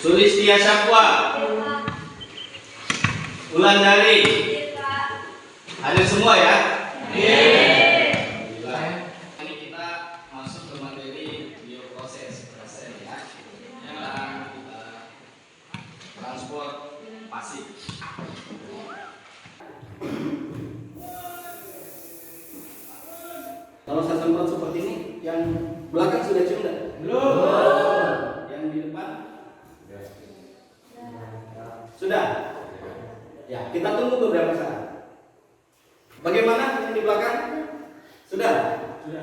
Sulistia Syakwa. Wulandari. Hadir semua ya? Alhamdulillah. Ini kita masuk ke materi bioproses ya. Yang akan kita transport pasif. Kalau saya semprot seperti ini, yang belakang sudah cium enggak? Belum. Yang di depan? Sudah. Ya, kita tunggu beberapa saat. Bagaimana yang di belakang? Sudah? Sudah.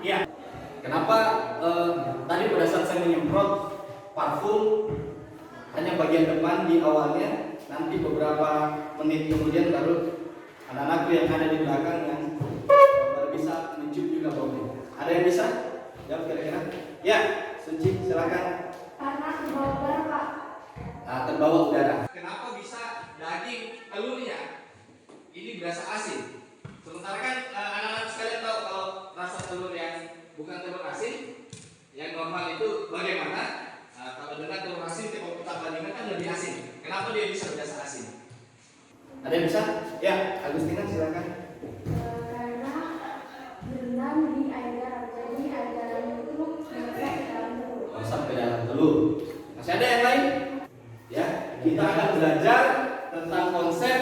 Iya. Kenapa tadi pada saat saya menyemprot parfum hanya bagian depan di awalnya, nanti beberapa menit kemudian baru anak-anakku yang ada di belakang yang baru bisa mencium juga baunya. Ada yang bisa? Jawab kira-kira. Ya, Suci, silakan. Karena terbawa udara, Pak. Nah, terbawa udara. Kenapa bisa daging telurnya ini berasa asin? Sementara kan anak-anak sekalian tahu kalau rasa telur yang bukan telur asin, yang normal itu bagaimana? Kalau dengan telur asin, kalau kita bandingkan kan lebih asin. Kenapa dia bisa berasa asin? Ada yang bisa? Ya, Agustina silakan. Karena berenang di air garam, jadi air garam itu masuk ke dalam telur. Masuk ke dalam telur. Masih ada yang lain? Ya, kita akan belajar tentang konsep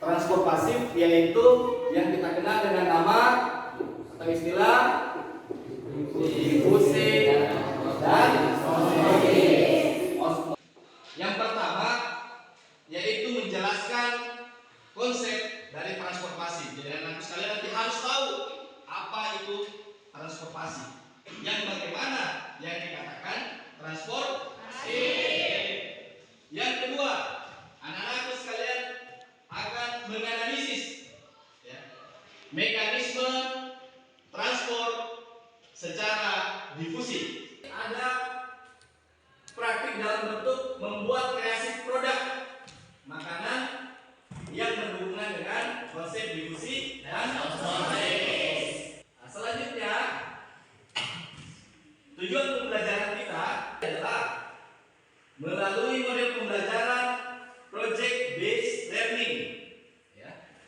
transport pasif, yaitu yang kita kenal dengan nama atau istilah difusi dan osmosis. Yang pertama yaitu menjelaskan konsep dari transport pasif. Jadi anak sekalian nanti harus tahu apa itu transport pasif. Yang bagaimana yang dikatakan transport pasif. Yang kedua, anak-anak sekalian akan menganalisis mekanisme transport secara difusi. Ada praktik dalam bentuk membuat kreasi produk makanan yang berhubungan dengan konsep difusi dan osmosis. Nah, selanjutnya, tujuan pembelajaran kita adalah melalui model pembelajaran project based learning,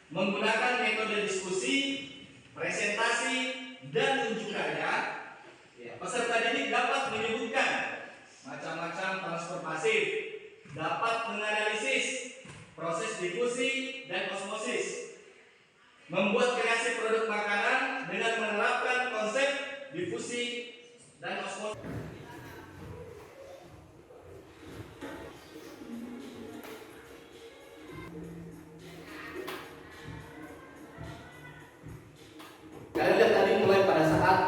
menggunakan metode diskusi, presentasi, dan unjuk karya. Peserta didik dapat menyebutkan macam-macam transfer pasif, dapat menganalisis proses difusi dan osmosis, membuat kreasi produk makanan dengan menerapkan konsep difusi dan osmosis. Kalian lihat tadi mulai pada saat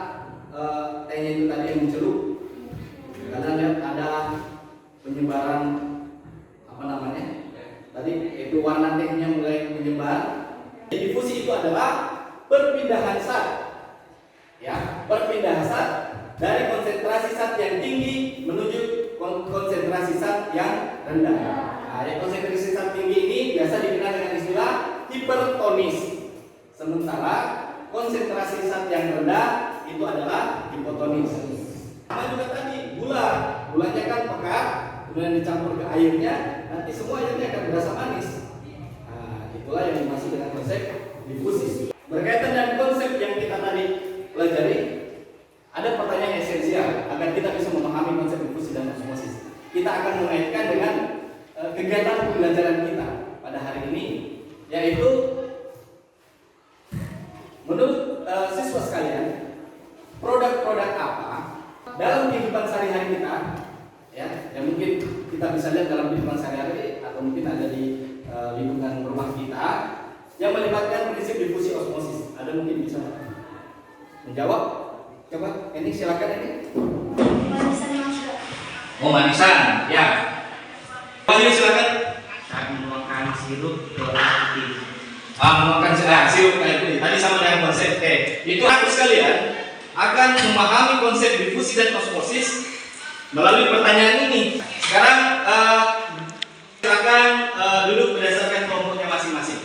tehnya itu tadi yang mencelup, kalian lihat ada penyebaran tadi itu warna tehnya mulai menyebar. Difusi itu adalah perpindahan zat, perpindahan zat dari konsentrasi zat yang tinggi menuju konsentrasi zat yang rendah. Nah, konsentrasi zat tinggi ini biasa dikenal dengan istilah hipertonis, sementara konsentrasi zat yang rendah itu adalah hipotonis. Sama juga tadi gulanya kan pekat, kemudian dicampur ke airnya, nanti semua airnya akan berasa manis. Nah, itulah yang dimaksud dengan konsep difusi. Berkaitan dengan konsep yang kita tadi pelajari, ada pertanyaan esensial agar kita bisa memahami konsep difusi dan osmosis. Kita akan mengaitkan dengan kegiatan pembelajaran kita pada hari ini, yaitu menurut siswa sekalian, produk-produk apa dalam kehidupan sehari-hari kita, yang mungkin kita bisa lihat dalam kehidupan sehari-hari atau mungkin ada di lingkungan rumah kita, yang melibatkan prinsip difusi osmosis. Ada mungkin bisa menjawab? Coba, ini silakan ini. Manisan masuk. Oh, manisan, ya. Wahyu silakan. Saat menuangkan sirup ke air putih. Menuangkan sirup ke air putih. Tadi sama dengan konsep. Itu aku sekalian akan memahami konsep difusi dan osmosis melalui pertanyaan ini. Sekarang silakan duduk berdasarkan kelompoknya masing-masing.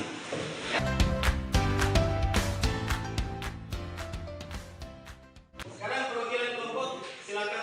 Sekarang perwakilan kelompok silakan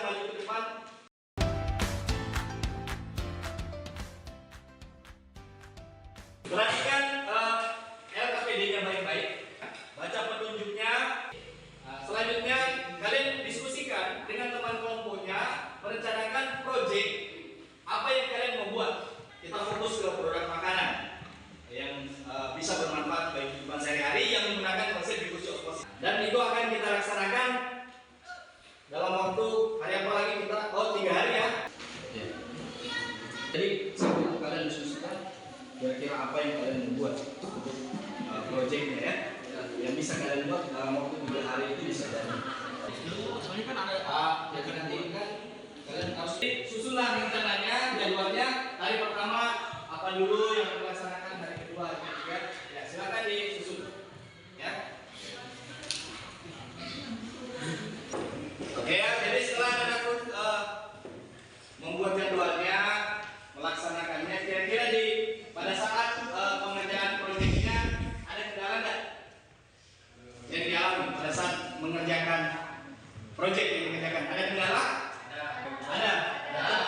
proyeknya ya. Yang bisa kalian buat dalam waktu 3 hari itu bisa jadi. Soalnya kan ada jadi nanti kan kalian harus susunan rencananya, jadwalnya. Hari pertama apa dulu yang dilaksanakan, hari kedua, hari ketiga. Ya silakan disusun ya. Oke ya, jadi setelah anda membuat jadwalnya, melaksanakannya, kira-kira pada saat pengerjaan proyeknya ada kendala nggak yang dialami pada saat mengerjakan proyek yang dikerjakan? Ada kendala? Ada.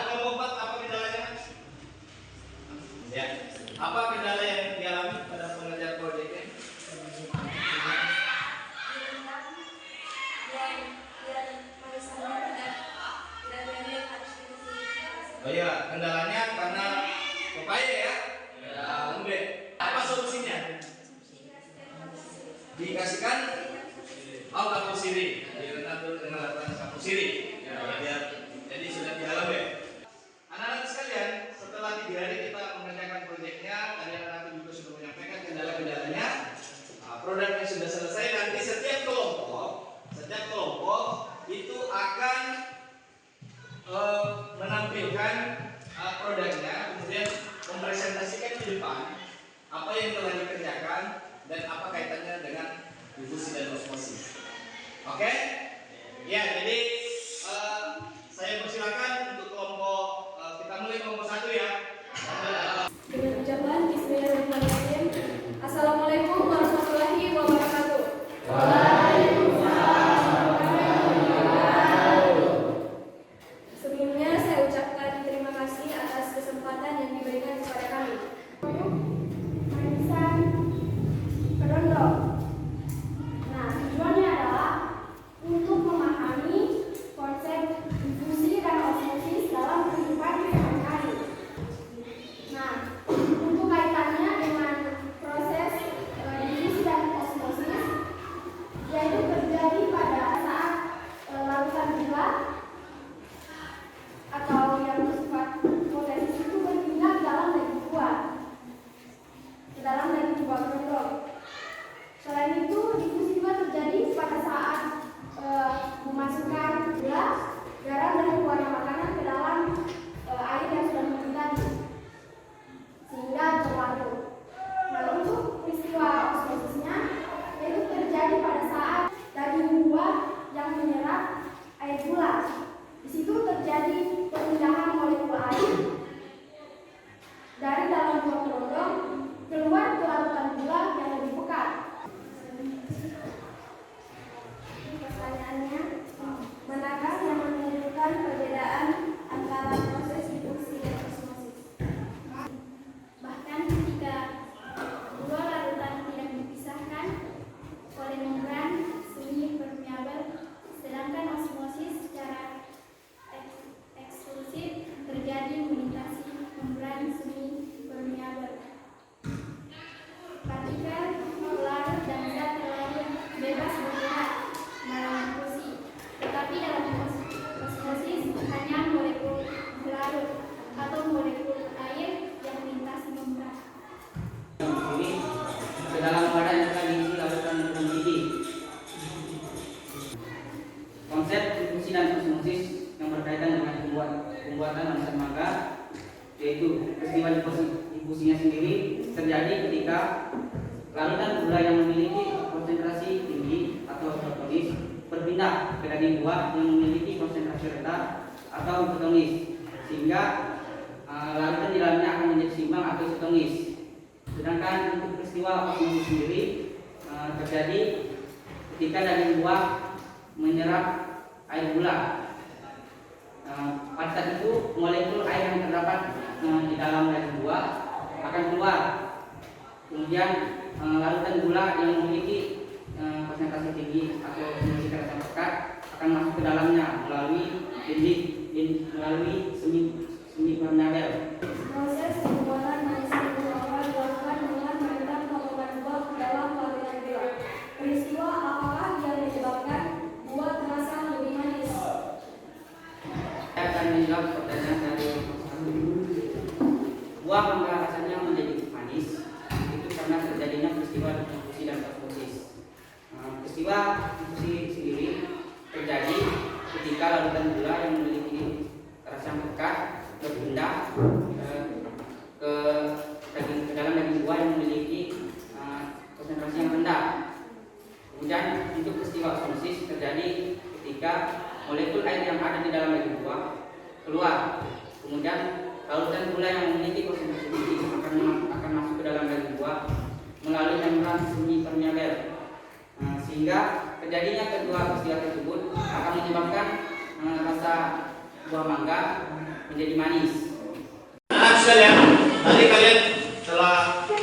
Kalau buat apa kendalanya? Ya. Apa kendala yang dialami pada pengerjaan proyeknya? Oh iya, kendalanya karena pepaya ya? Ya, lembek. Apa solusinya? Dikasihkan kapur sirih, dengan lakukan kapur sirih. Ya, jadi sudah tidak lembek. Anak-anak sekalian, setelah 3 hari kita mengerjakan proyeknya, tadi anak-anak juga sudah menyampaikan kendala-kendalanya. Produk yang sudah selesai, nanti setiap kelompok itu akan menampilkan produknya, kemudian mempresentasikan di depan apa yang telah dikerjakan dan apa kaitannya dengan difusi dan osmosis. Oke? Ya, jadi saya persilakan untuk kelompok kita mulai kelompok 1 ya. Dengan ucapan Bismillahirrahmanirrahim. Assalamualaikum warahmatullahi wabarakatuh. Sebelumnya saya ucapkan terima kasih atas kesempatan yang diberikan kepada kami. Manisan Kedondong. Nah, tujuannya adalah untuk memahami konsep difusi dan osmosis dalam kehidupan sehari-hari. Nah, untuk kaitannya dengan proses difusi dan osmosis, yaitu terjadi pada saat larutan gula atau yang bersifat potensi itu berpindah ke dalam daging buah, ke dalam daging buah kedondong. Selain itu, difusi juga terjadi pada saat memasukkan gula, garam, dan pewarna makanan ke dalam air yang sudah mendidih tadi, sehingga berlarut. Nah, untuk peristiwa osmosisnya, yaitu terjadi pada saat daging buah yang menyerap air gula. Di situ terjadi pemindahan molekul air dari dalam buah kedondong keluar ke larutan gula yang lebih pekat. Pertanyaannya, manakah yang menunjukkan perbedaan antara proses difusi dan osmosis? Bahkan ketika dua larutan tidak dipisahkan oleh membran semi permeabel, sedangkan osmosis secara eksklusif terjadi melintasi membran semi permeabel. Partikel larut dan zat terlarut bebas bergerak dalam difusi, tetapi dalam osmosis hanya molekul larut atau molekul air yang melintasi membran. Ini ke dalam badan akan diisi larutan mendidih. Konsep difusi dan osmosis yang berkaitan dengan pembuatan larutan mangga, yaitu peristiwa difusinya sendiri terjadi ketika larutan gula yang memiliki konsentrasi tinggi atau isotonis berpindah ke daging buah yang memiliki konsentrasi rendah atau isotonis, sehingga larutan di dalamnya akan menjadi seimbang atau isotonis. Sedangkan untuk peristiwa osmosis sendiri terjadi ketika daging buah menyerap air gula. Pada saat itu molekul air yang terdapat di dalam daging buah akan keluar. Kemudian larutan gula yang memiliki konsentrasi tinggi atau memiliki rasa pekat akan masuk ke dalamnya melalui semi permeabel. Proses pembuatan manisan buah dilakukan dengan merendam potongan buah ke dalam larutan gula. Peristiwa apakah yang menyebabkan buah terasa lebih manis? Saya akan menjawab pertanyaan dari buah mangga rasanya menjadi manis itu karena terjadinya peristiwa difusi dan peristiwa difusi sendiri terjadi ketika larutan gula yang memiliki rasa yang pekat berpindah ke dalam daging buah yang memiliki konsentrasi yang rendah. Kemudian untuk peristiwa osmosis terjadi ketika molekul air yang ada di dalam daging buah keluar. Kemudian larutan gula yang memiliki konsentrasi tinggi akan masuk ke dalam daging buah melalui membran semi permeabel, sehingga terjadinya kedua peristiwa tersebut akan menyebabkan rasa buah mangga menjadi manis. Anak sekalian, tadi kalian telah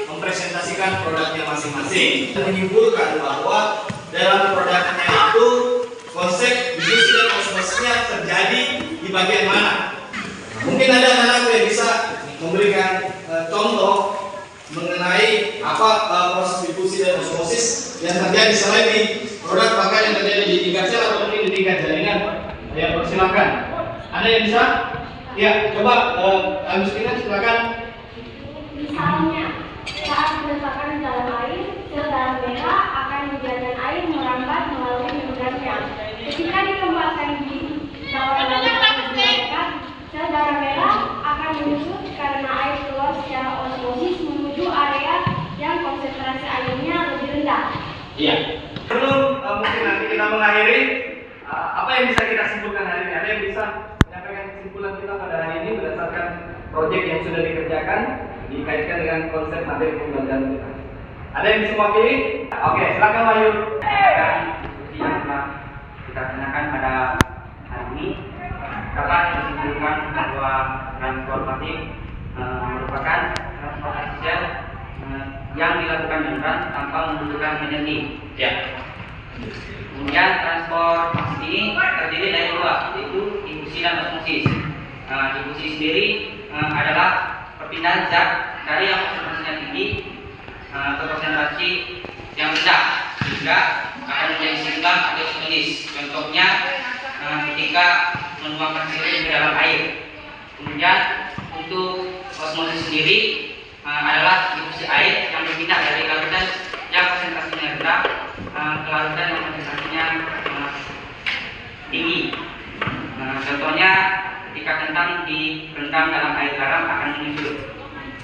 mempresentasikan produknya masing-masing dan menyimpulkan bahwa dalam produknya itu konsep diffusi dan osmosisnya terjadi di bagian mana. Mungkin ada anak-anak yang bisa memberikan contoh mengenai apa proses diffusi dan osmosis yang terjadi selain di produk pakaian yang terjadi di tingkat sel atau di tingkat jaringan. Ya, persilakan. Ada yang bisa? Ya, coba Agustina silakan. Misalnya, saat diletakkan di dalam air, sel darah merah akan dibiarkan air merambat melalui membrannya. Ketika ditempatkan di bawah dekat, sel darah merah akan menyusut karena air keluar secara osmosis menuju area yang konsentrasi airnya lebih rendah. Iya. Sebelum mungkin nanti kita mengakhiri, apa yang bisa kita simpulkan hari ini? Ada yang bisa menyampaikan kesimpulan kita pada hari ini berdasarkan proyek yang sudah dikerjakan dikaitkan dengan konsep materi pembelajaran kita? Ada yang bisa mewakili? Oke, silakan Wahyu. Yang telah kita tanyakan pada hari ini dapat disimpulkan bahwa transformasi merupakan transformasi sel yang dilakukan membran tanpa membutuhkan energi. Ya. Kemudian transformasi ini terdiri dari dua, yaitu diffusi dan osmosis. Diffusi sendiri adalah perpindahan zat dari yang konsentrasinya tinggi ke konsentrasi yang rendah sehingga akan menjadi seimbang atau isotonis. Contohnya ketika menuangkan sirip ke dalam air. Kemudian untuk osmosis sendiri adalah diffusi air yang berpindah dari larutan yang konsentrasinya rendah ke larutan yang konsentrasinya tinggi. Contohnya ketika kentang direndam dalam air garam akan menyusut.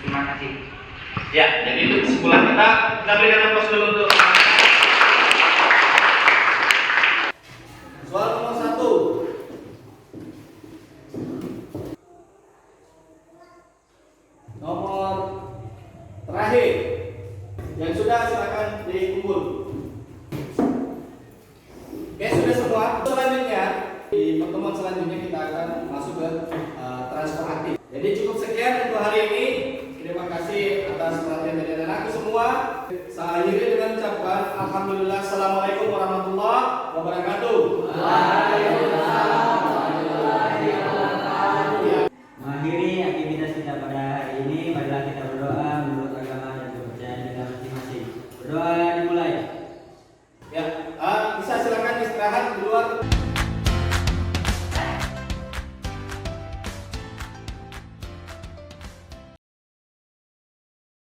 Terima kasih. Ya, jadi itu kesimpulan kita. Kita berikan aplaus dulu untuk soal nomor 1. Nomor terakhir yang sudah silakan dikumpul. Oke, sudah semua. Selanjutnya di pertemuan selanjutnya kita akan masuk ke transfer aktif. Jadi cukup sekian untuk hari ini. Terima kasih atas perhatian dari anak-anakku semua. Saya akhiri dengan ucapan alhamdulillah. Assalamualaikum warahmatullahi wabarakatuh.